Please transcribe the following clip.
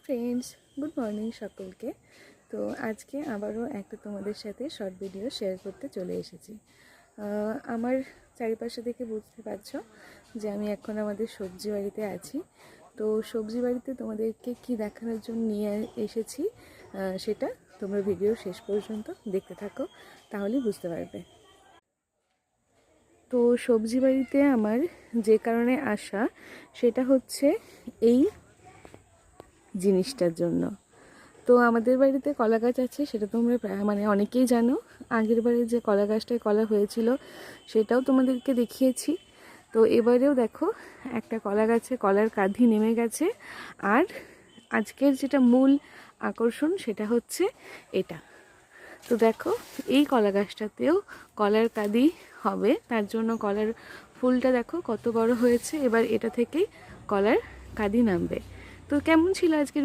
Friends, good morning সকলকে। তো আজকে আবারও একটা তোমাদের সাথে শর্ট ভিডিও শেয়ার করতে চলে এসেছি। আমার চারিপাশে দেখে বুঝতে পারছো যে আমি এখন আমাদের সবজি বাড়িতে আছি। তো সবজি বাড়িতে তোমাদেরকে কি দেখানোর জন্য নিয়ে এসেছি সেটা তোমরা ভিডিও শেষ পর্যন্ত দেখতে থাকো, তাহলেই বুঝতে পারবে। তো সবজি বাড়িতে আমার যে কারণে আসা সেটা হচ্ছে এই জিনিসটার জন্য। তো আমাদের বাড়িতে কলা গাছ আছে, সেটা তোমরা অনেকেই জানো। আগের বারে যে কলা গাছটায় কলা হয়েছিল সেটাও তোমাদেরকে দেখিয়েছি। তো এবারেও দেখো একটা কলা গাছে কলার কাঁধি নেমে গেছে। আর আজকের যেটা মূল আকর্ষণ সেটা হচ্ছে এটা। তো দেখো এই কলা গাছটাতেও কলার কাঁধি হবে, তার জন্য কলার ফুলটা দেখো কত বড় হয়েছে। এবার এটা থেকেই কলার কাঁধি নামবে। তো কেমন ছিল আজকের